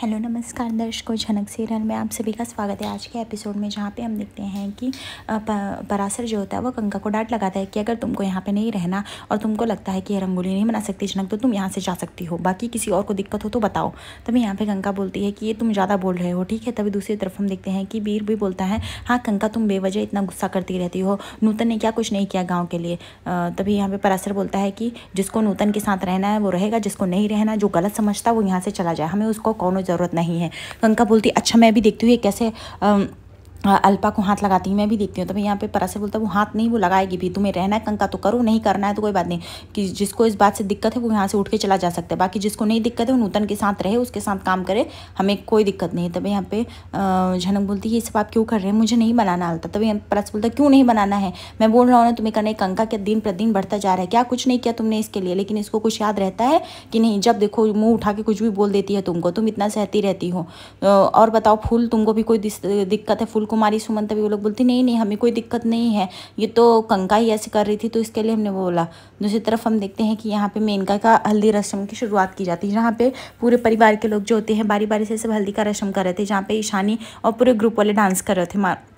Hello नमस्कार दर्शकों, झनक सीरियल में आप सभी का स्वागत है। आज के एपिसोड में जहाँ पे हम देखते हैं कि पराशर जो होता है वो गंगा को डांट लगाता है कि अगर तुमको यहाँ पे नहीं रहना और तुमको लगता है कि ये रंगोली नहीं बना सकती झनक, तो तुम यहाँ से जा सकती हो, बाकी किसी और को दिक्कत हो तो बताओ। तभी यहाँ पे गंगा बोलती है कि ये तुम ज़्यादा बोल रहे हो, ठीक है। तभी दूसरी तरफ हम देखते हैं कि वीर भी बोलता है, हाँ गंगा तुम बेवजह इतना गुस्सा करती रहती हो, नूतन ने क्या कुछ नहीं किया गाँव के लिए। तभी यहाँ पे पराशर बोलता है कि जिसको नूतन के साथ रहना है वो रहेगा, जिसको नहीं रहना, जो गलत समझता है वो यहाँ से चला जाए, हमें उसको कौन ज़रूरत नहीं है। गंगा बोलती अच्छा मैं भी देखती हूँ ये कैसे अल्पा को हाथ लगाती है, मैं भी देखती हूँ। तभी यहाँ पे पराशर बोलता है वो हाथ नहीं, वो लगाएगी भी, तुम्हें रहना है कंका तो करो, नहीं करना है तो कोई बात नहीं, कि जिसको इस बात से दिक्कत है वो यहाँ से उठ के चला जा सकता है, बाकी जिसको नहीं दिक्कत है वो नूतन के साथ रहे, उसके साथ काम करे, हमें कोई दिक्कत नहीं है। तभी यहाँ पे झनक बोलती है ये सब आप क्यों कर रहे हैं, मुझे नहीं बनाना आता। तभी यहाँ पराशर बोलता है क्यों नहीं बनाना है, मैं बोल रहा हूँ ना तुम्हें करना है। कंका के दिन प्रतिदिन बढ़ता जा रहा है, क्या कुछ नहीं किया तुमने इसके लिए, लेकिन इसको कुछ याद रहता है कि नहीं, जब देखो मुँह उठा के कुछ भी बोल देती है तुमको, तुम इतना सहती रहती हो। और बताओ फूल, तुमको भी कोई दिक्कत है, फूल कुमारी सुमन। तभी लोग बोलती नहीं नहीं हमें कोई दिक्कत नहीं है, ये तो कंका ही ऐसे कर रही थी तो इसके लिए हमने वो बोला। दूसरी तरफ हम देखते हैं कि यहाँ पे मेनका का हल्दी रस्म की शुरुआत की जाती है, जहाँ पे पूरे परिवार के लोग जो होते हैं बारी बारी से सब हल्दी का रस्म कर रहे थे, जहाँ पे ईशानी और पूरे ग्रुप वाले डांस कर रहे थे,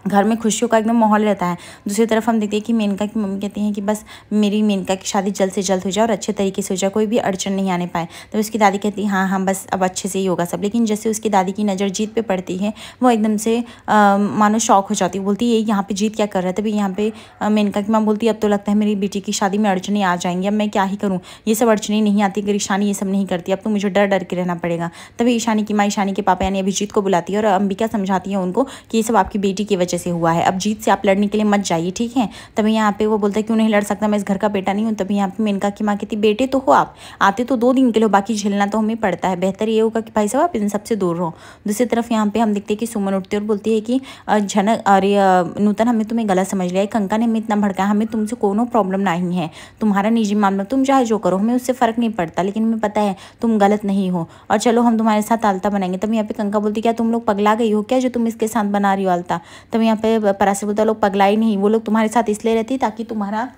घर में खुशियों का एकदम माहौल रहता है। दूसरी तरफ हम देखते हैं कि मेनका की मम्मी कहती हैं कि बस मेरी मेनका की शादी जल्द से जल्द हो जाए और अच्छे तरीके से हो जाए, कोई भी अड़चन नहीं आने पाए। तो उसकी दादी कहती है हाँ हाँ बस अब अच्छे से ही होगा सब। लेकिन जैसे उसकी दादी की नज़र जीत पे पड़ती है वो एकदम से मानो शौक हो जाती है, बोलती है यहाँ पे जीत क्या कर रहा है। तभी यहाँ पे मेनका की माँ बोलती है अब तो लगता है मेरी बेटी की शादी में अड़चने आ जाएंगी, अब मैं क्या ही करूँ, ये सब अड़चने नहीं आती अगर ईशानी ये सब नहीं करती, अब तो मुझे डर डर के रहना पड़ेगा। तभी ईशानी की माँ ईशानी के पापा यानी अभिजीत को बुलाती है और अंबिका समझाती है उनको कि ये सब आपकी बेटी की वजह से हुआ है, अब से आप लड़ने के लिए मत जाइए, ठीक है। तभी यहाँ पे वो बोलता है क्यों नहीं लड़ सकता, मैं इस घर का बेटा नहीं हूँ। तभी यहाँ पे मेनका की माँ कहती बेटे तो हो आप, आते तो 2 दिन के लिए, बाकी झेलना तो हमें पड़ता है, बेहतर ये होगा कि भाई साहब आप इन सबसे दूर रहो। दूसरी तरफ यहाँ पे हम देखते हैं कि सुमन उठती है और बोलती है कि झनक अरे नूतन हमने तुम्हें गलत समझ लिया है, कंका ने हमें इतना भड़काया, हमें तुमसे कोनो प्रॉब्लम नहीं है, तुम्हारा निजी मामला, तुम चाहे जो करो हमें उससे फ़र्क नहीं पड़ता, लेकिन हमें पता है तुम गलत नहीं हो और चलो हम तुम्हारे साथ आलता बनाएंगे। तभी यहाँ पे कंका बोलती क्या तुम लोग पगला गई हो क्या जो तुम इसके साथ बना रही हो आलता। तभी यहाँ पे पराशर बोलता लोग पगलाई नहीं, वो लोग तुम्हारे साथ इसलिए रहती ताकि तुम्हारा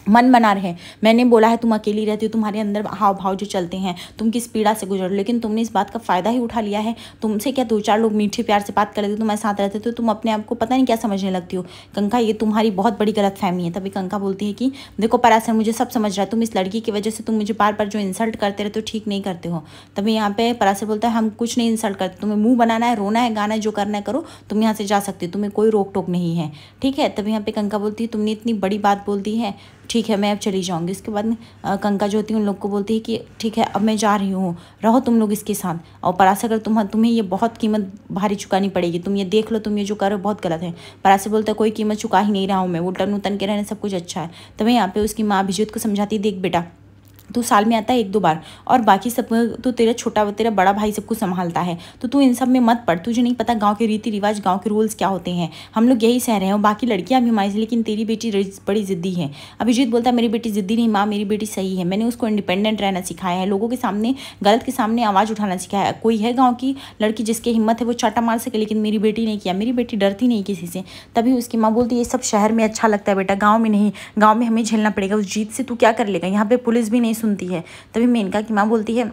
मन बना रहे। मैंने बोला है तुम अकेली रहती हो, तुम्हारे अंदर हाव भाव जो चलते हैं, तुम किस पीड़ा से गुजर, लेकिन तुमने इस बात का फ़ायदा ही उठा लिया है। तुमसे क्या 2-4 लोग मीठे प्यार से बात कर लेते, तुम्हारे साथ रहते तो तुम अपने आप को पता नहीं क्या समझने लगती हो। कंका ये तुम्हारी बहुत बड़ी गलतफहमी है। तभी कंका बोलती है कि देखो पराशर मुझे सब समझ रहा है, तुम इस लड़की की वजह से तुम मुझे बार बार जो इंसल्ट करते रहते हो ठीक नहीं करते हो। तभी यहाँ पे पराशर बोलता है हम कुछ नहीं इंसल्ट करते, तुम्हें मुँह बनाना है, रोना है, गाना है, जो करना है करो, तुम यहाँ से जा सकते हो, तुम्हें कोई रोक टोक नहीं है, ठीक है। तभी यहाँ पे कंका बोलती है तुमने इतनी बड़ी बात बोल दी है, ठीक है मैं अब चली जाऊंगी। इसके बाद कंका जो होती है उन लोग को बोलती है कि ठीक है अब मैं जा रही हूँ, रहो तुम लोग इसके साथ, और पराशर तुम्हें ये बहुत कीमत भारी चुकानी पड़ेगी, तुम ये देख लो, तुम ये जो कर रहे हो बहुत गलत है। पराशर बोलता है कोई कीमत चुका ही नहीं रहा हूँ मैं, उल्टा नूतन के रहने सब कुछ अच्छा है। तभी यहाँ पे उसकी माँ अभिजीत को समझाती है देख बेटा तू साल में आता है 1-2 बार और बाकी सब तो तेरा बड़ा भाई सब कुछ संभालता है, तो तू इन सब में मत पड़, तुझे नहीं पता गांव के रीति रिवाज, गांव के रूल्स क्या होते हैं, हम लोग यही सह रहे हैं और बाकी लड़कियां भी हमारी, लेकिन तेरी बेटी बड़ी ज़िद्दी है। अभिजीत बोलता है मेरी बेटी ज़िद्दी नहीं माँ, मेरी बेटी सही है, मैंने उसको इंडिपेंडेंट रहना सिखाया है, लोगों के सामने गलत के सामने आवाज़ उठाना सिखाया है। कोई है गाँव की लड़की जिसकी हिम्मत है वो चाटा मार सके, लेकिन मेरी बेटी ने किया, मेरी बेटी डरती नहीं किसी से। तभी उसकी माँ बोलती है ये सब शहर में अच्छा लगता है बेटा, गाँव में नहीं, गाँव में हमें झेलना पड़ेगा, उस जीत से तू क्या कर लेगा, यहाँ पे पुलिस भी नहीं सुनती है। तभी मेनका की माँ बोलती है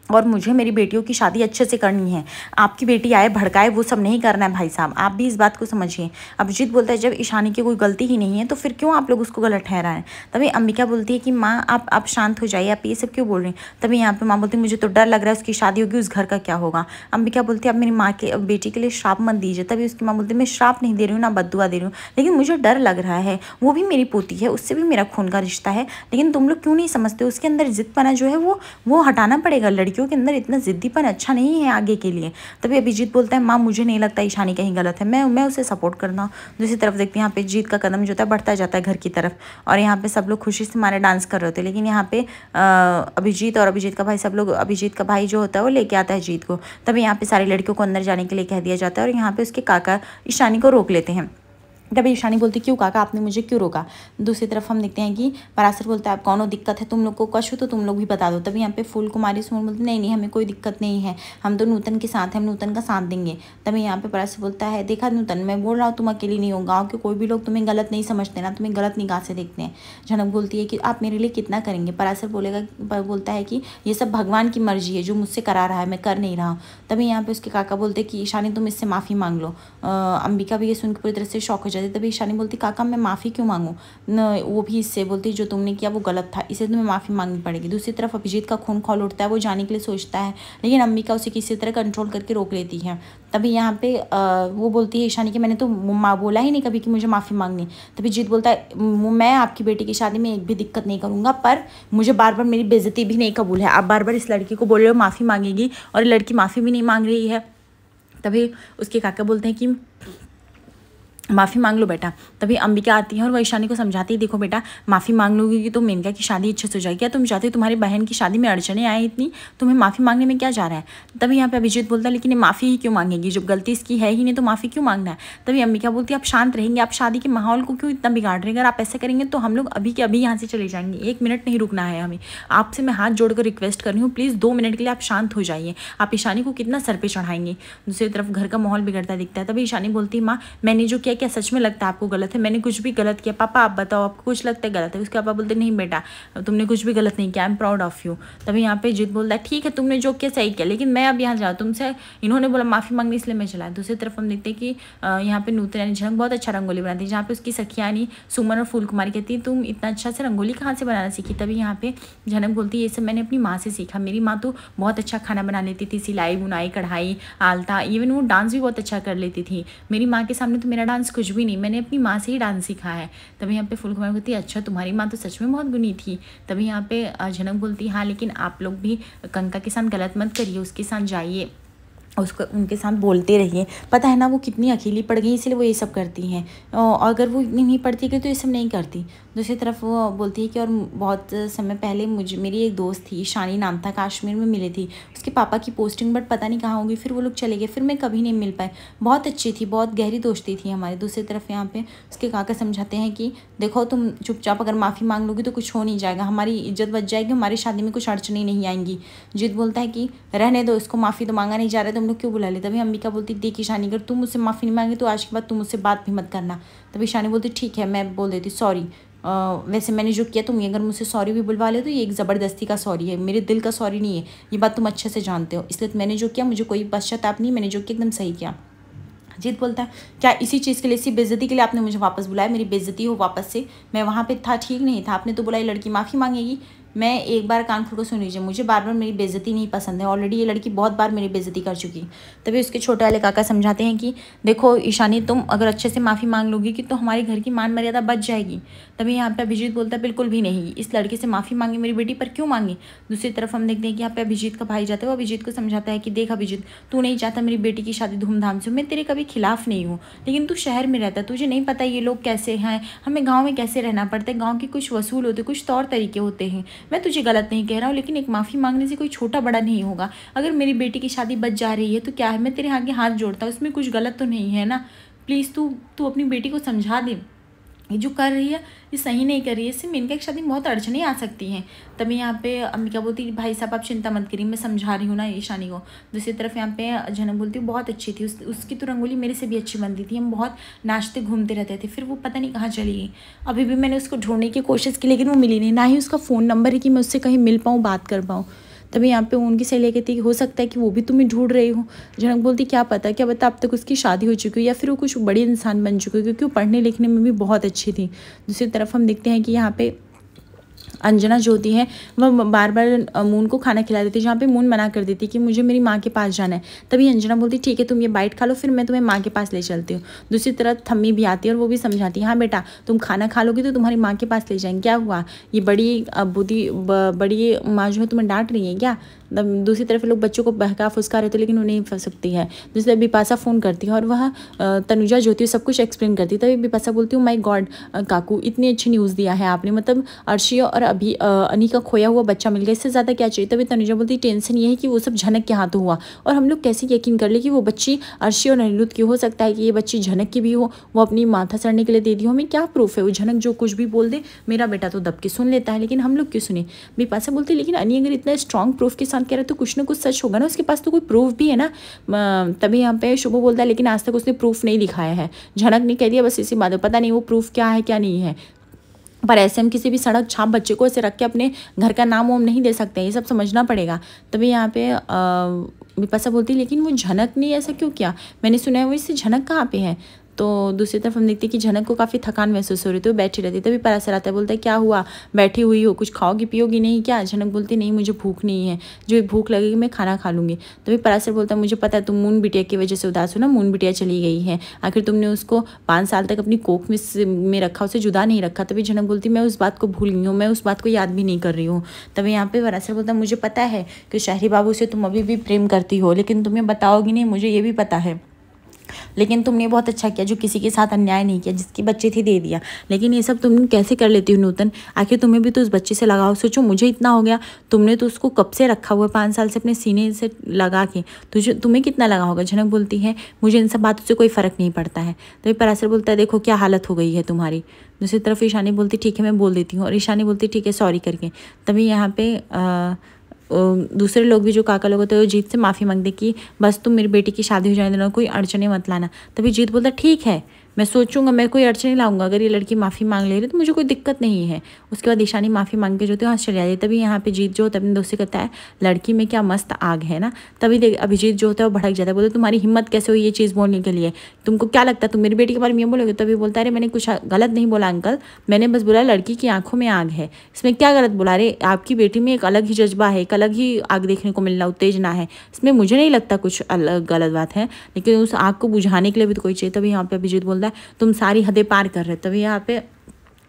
और मुझे मेरी बेटियों की शादी अच्छे से करनी है, आपकी बेटी आए भड़काए वो सब नहीं करना है भाई साहब, आप भी इस बात को समझिए। अभिजीत बोलता है जब ईशानी की कोई गलती ही नहीं है तो फिर क्यों आप लोग उसको गलत ठहराएं। तभी अंबिका बोलती है कि माँ आप शांत हो जाइए, आप ये सब क्यों बोल रही हैं। तभी यहाँ पे माँ बोलती है मुझे तो डर लग रहा है उसकी शादी होगी, उस घर का क्या होगा। अंबिका बोलती है आप मेरी माँ के बेटी के लिए श्राप मत दीजिए। तभी उसकी माँ बोलती है मैं श्राप नहीं दे रही हूँ ना बद्दुआ दे रही हूँ, लेकिन मुझे डर लग रहा है, वो भी मेरी पोती है, उससे भी मेरा खून का रिश्ता है, लेकिन तुम लोग क्यों नहीं समझते उसके अंदर जिद्दपना जो है वो हटाना पड़ेगा, लड़कियों के अंदर इतना जिद्दीपन अच्छा नहीं है आगे के लिए। तभी अभिजीत बोलता है माँ मुझे नहीं लगता ईशानी कहीं गलत है, मैं उसे सपोर्ट करता हूँ। दूसरी तरफ देखते हैं यहाँ पे जीत का कदम जो था बढ़ता जाता है घर की तरफ, और यहाँ पे सब लोग खुशी से मारे डांस कर रहे होते हैं, लेकिन यहाँ पे अभिजीत और अभिजीत का भाई सब लोग, अभिजीत का भाई जो होता है वो लेके आता है जीत को। तभी यहाँ पे सारी लड़कियों को अंदर जाने के लिए कह दिया जाता है और यहाँ पे उसके काका ईशानी को रोक लेते हैं। तभी ईशानी बोलती क्यों काका आपने मुझे क्यों रोका। दूसरी तरफ हम देखते हैं कि पराशर बोलता है आप कौन हो, दिक्कत है तुम लोग को, कश हो तो तुम लोग भी बता दो। तभी यहाँ पे फूल कुमारी सुमन बोलती नहीं नहीं हमें कोई दिक्कत नहीं है, हम तो नूतन के साथ हैं, हम नूतन का साथ देंगे। तभी यहाँ पे पराशर बोलता है देखा नूतन मैं बोल रहा हूँ तुम अकेली नहीं हो, गाँव के कोई भी लोग तुम्हें गलत नहीं समझते ना, तुम्हें गलत निगाह से देखते हैं। झनक बोलती है कि आप मेरे लिए कितना करेंगे। पराशर बोलता है कि ये सब भगवान की मर्जी है, जो मुझसे करा रहा है मैं कर नहीं रहा हूँ। तभी यहाँ पे उसके काका बोलते कि ईशानी तुम इससे माफ़ी मांग लो। अंबिका भी ये सुनकर पूरी तरह से शॉक हो जाती। तभी ईशानी बोलती काका मैं माफ़ी क्यों मांगूँ, वो भी इससे बोलती जो तुमने किया वो गलत था, इसे तुम्हें माफ़ी मांगनी पड़ेगी। दूसरी तरफ अभिजीत का खून खौल उठता है, वो जाने के लिए सोचता है लेकिन अंबिका उसे किसी तरह कंट्रोल करके रोक लेती है। तभी यहाँ पे वो बोलती है ईशानी कि मैंने तो बोला ही नहीं कभी कि मुझे माफ़ी मांगनी। तभी जीत बोलता है मैं आपकी बेटी की शादी में एक भी दिक्कत नहीं करूँगा, पर मुझे बार बार मेरी बेइज्जती भी नहीं कबूल है। आप बार बार इस लड़की को बोल रहे हो माफ़ी मांगेगी और लड़की माफ़ी भी नहीं मांग रही है। तभी उसके काका बोलते हैं कि माफ़ी मांग लो बेटा। तभी अंबिका आती है और वह ईशानी को समझाती है देखो बेटा माफ़ी मांग लोगी कि तो मेनका की शादी अच्छे से हो जाएगी, क्या तुम चाहते हो तुम्हारी बहन की शादी में अड़चने आए इतनी, तुम्हें माफ़ी मांगने में क्या जा रहा है। तभी यहाँ पे अभिजीत बोलता है लेकिन ये माफ़ी ही क्यों मांगेगी, जब गलती इसकी है ही नहीं तो माफ़ी क्यों मांगना है। तभी अंबिका बोलती है आप शांत रहेंगे, आप शादी के माहौल को क्यों इतना बिगाड़ रहे हैं, अगर आप ऐसे करेंगे तो हम लोग अभी के अभी यहाँ से चले जाएंगे, 1 मिनट नहीं रुकना है हमें। आपसे मैं हाथ जोड़कर रिक्वेस्ट कर रही हूँ प्लीज़ 2 मिनट के लिए आप शांत हो जाइए, आप ईशानी को कितना सर पे चढ़ाएंगे। दूसरी तरफ घर का माहौल बिगड़ता दिखता है। तभी ईशानी बोलती है माँ मैंने जो किया क्या सच में लगता है आपको गलत है, मैंने कुछ भी गलत किया, पापा आप बताओ आपको कुछ लगता है गलत है। उसके पापा बोलते नहीं बेटा तुमने कुछ भी गलत नहीं किया, I am proud of you. तभी यहाँ पे जीत बोलता है ठीक है तुमने जो किया सही किया, लेकिन मैं अब यहाँ जाऊँ तुमसे, इन्होंने बोला माफ़ी मांगनी इसलिए मैं चला। दूसरी तरफ हम देखते हैं कि यहाँ पे नूतन यानी झनक बहुत अच्छा रंगोली बनाती है, जहाँ पे उसकी सखिया यानी सुमन और फूल कुमारी कहती है तुम इतना अच्छा से रंगोली कहाँ से बनाना सीखी। तभी यहाँ पे झनक बोलती है ये सब मैंने अपनी माँ से सीखा, मेरी माँ तो बहुत अच्छा खाना बना लेती थी, सिलाई बुनाई कढ़ाई आलता, इवन वो डांस भी बहुत अच्छा कर लेती थी, मेरी माँ के सामने तो मेरा डांस कुछ भी नहीं, मैंने अपनी माँ से ही डांस सीखा है। तभी यहाँ पे फूल कुमारी बोलती है अच्छा तुम्हारी माँ तो सच में बहुत गुणी थी। तभी यहाँ पे झनक बोलती है हाँ लेकिन आप लोग भी कंका के साथ गलत मत करिए, उसके साथ जाइए, उसको उनके साथ बोलते रहिए, पता है ना वो कितनी अकेली पड़ गई इसलिए वो ये सब करती हैं, और अगर वो इतनी नहीं पढ़ती तो ये सब नहीं करती। दूसरी तरफ वो बोलती है कि और बहुत समय पहले मेरी एक दोस्त थी शानी नाम था, कश्मीर में मिली थी, उसके पापा की पोस्टिंग बट पता नहीं कहाँ होगी, फिर वो लोग चले गए, फिर मैं कभी नहीं मिल पाए, बहुत अच्छी थी, बहुत गहरी दोस्ती थी हमारी। दूसरी तरफ यहाँ पे उसके काका समझाते हैं कि देखो तुम चुपचाप अगर माफ़ी मांग लोगी तो कुछ हो नहीं जाएगा, हमारी इज्जत बच जाएगी, हमारी शादी में कुछ अड़चने नहीं आएंगी। जीत बोलता है कि रहने दो इसको, माफ़ी तो मांगा नहीं जा रहा, तुम लोग क्यों बुला ले। तभी अंबिका बोलती देख ईशानी अगर तुम मुझसे माफ़ी नहीं मांगे तो आज के बाद तुम मुझसे बात भी मत करना। तभी ईशानी बोलती ठीक है मैं बोल देती सॉरी, वैसे मैंने जो किया तुम अगर मुझसे सॉरी भी बुलवा ले तो ये एक ज़बरदस्ती का सॉरी है, मेरे दिल का सॉरी नहीं है, ये बात तुम अच्छे से जानते हो, इसलिए मैंने जो किया मुझे कोई पश्चाताप नहीं, मैंने जो किया एकदम सही किया। जीत बोलता है क्या इसी चीज़ के लिए, इसी बेइज्जती के लिए आपने मुझे वापस बुलाया, मेरी बेइज्जती हो वापस से, मैं वहाँ पे था ठीक नहीं था, आपने तो बुलाई लड़की माफ़ी मांगेगी। मैं एक बार कान खोल कर सुन लीजिए, मुझे बार बार मेरी बेइज्जती नहीं पसंद है, ऑलरेडी ये लड़की बहुत बार मेरी बेइज्जती कर चुकी। तभी उसके छोटे वाले काका समझाते हैं कि देखो ईशानी तुम अगर अच्छे से माफ़ी मांग लोगी कि तो हमारे घर की मान मर्यादा बच जाएगी। तभी यहाँ पे अभिजीत बोलता है बिल्कुल भी नहीं, इस लड़के से माफ़ी मांगी मेरी बेटी, पर क्यों मांगी। दूसरी तरफ हम देखते हैं कि यहाँ पे अभिजीत का भाई जाता है, वो अभिजीत को समझाता है कि देख अभिजीत तू नहीं चाहता मेरी बेटी की शादी धूमधाम से, मैं तेरे कभी खिलाफ नहीं हूँ, लेकिन तू शहर में रहता है, तुझे नहीं पता ये लोग कैसे हैं, हमें गाँव में कैसे रहना पड़ता है, गाँव के कुछ वसूल होते, कुछ तौर तरीके होते हैं, मैं तुझे गलत नहीं कह रहा हूँ, लेकिन एक माफ़ी मांगने से कोई छोटा बड़ा नहीं होगा, अगर मेरी बेटी की शादी बच जा रही है तो क्या है, मैं तेरे आगे हाथ जोड़ता हूँ, उसमें कुछ गलत तो नहीं है ना, प्लीज़ तू अपनी बेटी को समझा दे, ये जो कर रही है ये सही नहीं कर रही है, इससे मेनका की शादी में बहुत अड़चनें आ सकती हैं। तभी यहाँ पे अंबिका बोलती भाई साहब आप चिंता मत करिए, मैं समझा रही हूँ ना ईशानी को। दूसरी तरफ यहाँ पे झनक बोलती बहुत अच्छी थी, उसकी तो रंगोली मेरे से भी अच्छी बनती थी, हम बहुत नाचते घूमते रहते थे, फिर वो पता नहीं कहाँ चली गई, अभी भी मैंने उसको ढूंढने की कोशिश की लेकिन वो मिली नहीं, ना ही उसका फ़ोन नंबर है कि मैं उससे कहीं मिल पाऊँ बात कर पाऊँ। तभी यहाँ पे उनकी सहेली कहती है हो सकता है कि वो भी तुम्हें ढूंढ रही हो। जनक बोलती क्या पता अब तक उसकी शादी हो चुकी हो या फिर वो कुछ बड़ी इंसान बन चुकी हो, क्योंकि वो पढ़ने लिखने में भी बहुत अच्छी थी। दूसरी तरफ हम देखते हैं कि यहाँ पे अंजना जो होती है वह बार बार मून को खाना खिला देती है, जहाँ पे मून मना कर देती है कि मुझे मेरी माँ के पास जाना है। तभी अंजना बोलती ठीक है तुम ये बाइट खा लो, फिर मैं तुम्हें माँ के पास ले चलती हूँ। दूसरी तरफ थम्मी भी आती है और वो भी समझाती है हाँ बेटा तुम खाना खा लोगी तो तुम्हारी माँ के पास ले जाएंगे, क्या हुआ ये बड़ी बुद्धि बड़ी माँ जो है तुम्हें डांट रही है क्या। दूसरी तरफ लोग बच्चों को बहका फुसका रहे थे लेकिन वो नहीं फंस सकती है। दूसरी तरफ बिपाशा फ़ोन करती है और वह तनुजा जो होती है सब कुछ एक्सप्लेन करती है। तभी बिपाशा बोलती हूँ माय गॉड काकू इतनी अच्छी न्यूज़ दिया है आपने, मतलब अर्शी और अभी अनी का खोया हुआ बच्चा मिल गया, इससे ज़्यादा क्या चाहिए। तभी तनुजा बोलती टेंशन ये है कि वो सब झनक के हाथों हुआ और हम लोग कैसे यकीन कर ले कि वो बच्ची अर्शी और अनिरुद्ध की हो सकता है कि ये बच्ची झनक की भी हो, वो अपनी माथा सड़ने के लिए दे दी हो। हमें क्या प्रूफ है, वो झनक जो कुछ भी बोल दे मेरा बेटा तो दब के सुन लेता है, लेकिन हम लोग क्यों सुने। बिपाशा बोलती लेकिन अनी अगर इतना स्ट्रॉन्ग प्रूफ के साथ कह रहा है तो कुछ ना कुछ सच होगा ना, उसके पास तो कोई प्रूफ भी है ना। तभी यहाँ पे शुभ बोलता है लेकिन आज तक उसने प्रूफ नहीं दिखाया है। झनक ने कह दिया बस इसी बात है, पता नहीं वो प्रूफ क्या है क्या नहीं है, पर ऐसे हम किसी भी सड़क छाप बच्चे को ऐसे रख के अपने घर का नाम वाम नहीं दे सकते, ये सब समझना पड़ेगा। तभी यहाँ पे बिपाशा बोलती लेकिन वो झनक ने ऐसा क्यों किया, मैंने सुना है वो इससे झनक कहाँ पे है। तो दूसरी तरफ हम देखते हैं कि झनक को काफ़ी थकान महसूस हो रही थी, वो बैठी रहती। तभी पराशर आता है, बोलता है क्या हुआ बैठी हुई हो, कुछ खाओगी पियोगी नहीं क्या। झनक बोलती नहीं मुझे भूख नहीं है, जो भूख लगेगी मैं खाना खा लूँगी। तभी पराशर बोलता है मुझे पता है तुम मून बिटिया की वजह से उदास हो ना, मून बिटिया चली गई है, आखिर तुमने उसको 5 साल तक अपनी कोख में रखा, उसे जुदा नहीं रखा। तभी झनक बोलती मैं उस बात को भूल गई हूँ, मैं उस बात को याद भी नहीं कर रही हूँ। तभी यहाँ पे पराशर बोलता है मुझे पता है कि शहरी बाबू से तुम अभी भी प्रेम करती हो, लेकिन तुम्हें बताओगी नहीं, मुझे ये भी पता है, लेकिन तुमने बहुत अच्छा किया जो किसी के साथ अन्याय नहीं किया, जिसकी बच्ची थी दे दिया। लेकिन ये सब तुम कैसे कर लेती हो नूतन, आखिर तुम्हें भी तो उस बच्चे से लगाओ। सोचो मुझे इतना हो गया, तुमने तो उसको कब से रखा हुआ 5 साल से अपने सीने से लगा के, तुम्हें कितना लगा होगा। झनक बोलती है मुझे इन सब बातों से कोई फ़र्क नहीं पड़ता है। तभी पराशर बोलता है देखो क्या हालत हो गई है तुम्हारी। दूसरी तरफ ईशानी बोलती ठीक है मैं बोल देती हूँ, और ईशानी बोलती ठीक है सॉरी करके। तभी यहाँ पे दूसरे लोग भी जो काका लोग होते हैं वो जीत से माफ़ी मांगते कि बस तुम मेरी बेटी की शादी हो जाने देना, कोई अड़चने मत लाना। तभी जीत बोलता ठीक है मैं सोचूंगा, मैं कोई अड़चन नहीं लाऊंगा, अगर ये लड़की माफ़ी मांग ले रही तो मुझे कोई दिक्कत नहीं है। उसके बाद ईशानी माफ़ी मांग के जो होती है वहाँ चले जाती है। तभी यहाँ पे जीत जो होता है अपने दोस्त से कहता है लड़की में क्या मस्त आग है ना। तभी देख अभिजीत जो होता है वो भड़क जाता है, बोलते तुम्हारी हिम्मत कैसे हुई ये चीज़ बोलने के लिए, तुमको क्या लगता है तुम मेरी बेटी के बारे में ये बोलोगे। तभी बोलता है अरे मैंने कुछ गलत नहीं बोला अंकल, मैंने बस बोला लड़की की आंखों में आग है, इसमें क्या गलत बोला। अरे आपकी बेटी में एक अलग ही जज्बा है, एक अलग ही आग देखने को मिलना, उत्तेजना है, इसमें मुझे नहीं लगता कुछ अलग गलत बात है, लेकिन उस आग को बुझाने के लिए भी तो कोई चाहिए। तभी यहाँ पे अभिजीत बोलता है तुम सारी हदें पार कर रहे। तभी यहाँ पे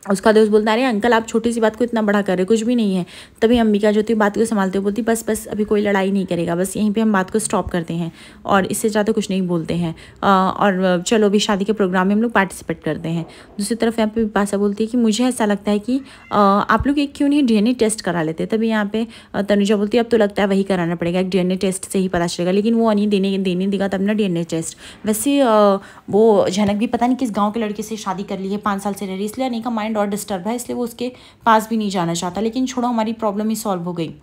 उसका दोस्त बोलता है अरे अंकल आप छोटी सी बात को इतना बड़ा कर रहे, कुछ भी नहीं है। तभी अंबिका जो थी बात को संभालते हुए बोलती बस अभी कोई लड़ाई नहीं करेगा, बस यहीं पे हम बात को स्टॉप करते हैं और इससे ज़्यादा कुछ नहीं बोलते हैं, और चलो अभी शादी के प्रोग्राम में हम लोग पार्टिसिपेट करते हैं। दूसरी तरफ यहाँ पे बिपाशा बोलती है कि मुझे ऐसा लगता है कि आप लोग एक क्यों नहीं DNA टेस्ट करा लेते। तभी यहाँ पे तनुजा बोलती है अब तो लगता है वही कराना पड़ेगा, एक DNA टेस्ट से ही पता चलेगा, लेकिन वो नहीं देने देगा तब ना DNA टेस्ट। वैसे वो झनक भी पता नहीं किस गाँव के लड़के से शादी कर ली है, 5 साल से रह रही, इसलिए अनी का माइंड और डिस्टर्ब है, इसलिए वो उसके पास भी नहीं जाना चाहता। लेकिन छोड़ो हमारी प्रॉब्लम ही सॉल्व हो गई।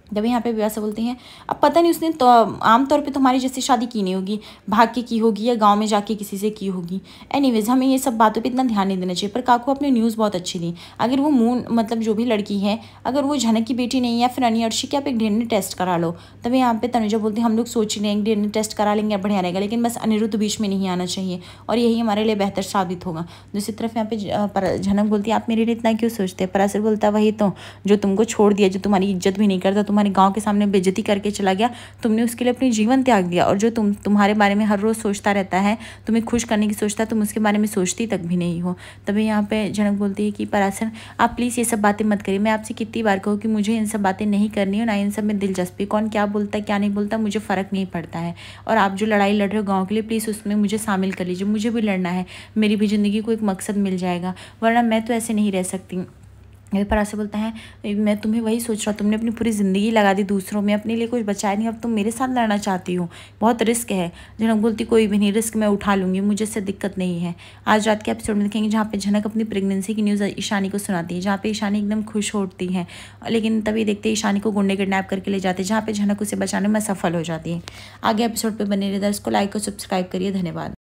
जब यहाँ पे विवाह बोलती हैं अब पता नहीं उसने तो आमतौर पे तुम्हारी जैसी शादी की नहीं होगी, भाग के की होगी या गांव में जाके किसी से की होगी। एनीवेज हमें ये सब बातों पे इतना ध्यान नहीं देना चाहिए। पर काकू अपने न्यूज़ बहुत अच्छी दी, अगर वो मून मतलब जो भी लड़की है अगर वो झनक की बेटी नहीं या फिर अनी अर्शी की आप एक DNA टेस्ट करा लो। तभी यहाँ पे तनुजा बोलती है हम लोग सोच रहे हैं DNA टेस्ट करा लेंगे बढ़िया रहेगा, लेकिन बस अनिरुद्ध बीच में नहीं आना चाहिए और यही हमारे लिए बेहतर साबित होगा। दूसरी तरफ यहाँ पे झनक बोलती है आप मेरे लिए इतना क्यों सोचते हैं। पराशर बोलता है वही तो जो तुमको छोड़ दिया, जो तुम्हारी इज्जत भी नहीं करता, तुम्हारे गाँव के सामने बेइज्जती करके चला गया, तुमने उसके लिए अपनी जीवन त्याग दिया, और जो तुम्हारे बारे में हर रोज़ सोचता रहता है, तुम्हें खुश करने की सोचता है, तुम उसके बारे में सोचती तक भी नहीं हो। तभी यहाँ पे झनक बोलती है कि पराशर आप प्लीज़ ये सब बातें मत करिए, मैं आपसे कितनी बार कहूँ कि मुझे इन सब बातें नहीं करनी है, ना इन सब में दिलचस्पी, कौन क्या बोलता है क्या नहीं बोलता मुझे फ़र्क नहीं पड़ता है। और आप जो लड़ाई लड़ रहे हो गाँव के लिए प्लीज़ उसमें मुझे शामिल कर लीजिए, मुझे भी लड़ना है, मेरी भी ज़िंदगी को एक मकसद मिल जाएगा, वरना मैं तो ऐसे नहीं रह सकती। पराशर बोलता है मैं तुम्हें वही सोच रहा हूँ, तुमने अपनी पूरी ज़िंदगी लगा दी दूसरों में, अपने लिए कुछ बचाया नहीं, अब तुम मेरे साथ लड़ना चाहती हो, बहुत रिस्क है। झनक बोलती कोई भी नहीं, रिस्क मैं उठा लूँगी, मुझे इससे दिक्कत नहीं है। आज रात के एपिसोड में देखेंगे जहाँ पे झनक अपनी प्रेगनेंसी की न्यूज़ ईशानी को सुनाती है, जहाँ पे ईशानी एकदम खुश होती है, लेकिन तभी देखते ईशानी को गुंडे किडनैप करके ले जाते हैं, जहाँ पे झनक उसे बचाने में सफल हो जाती है। आगे एपिसोड पर बने रहिए, इसको लाइक और सब्सक्राइब करिए। धन्यवाद।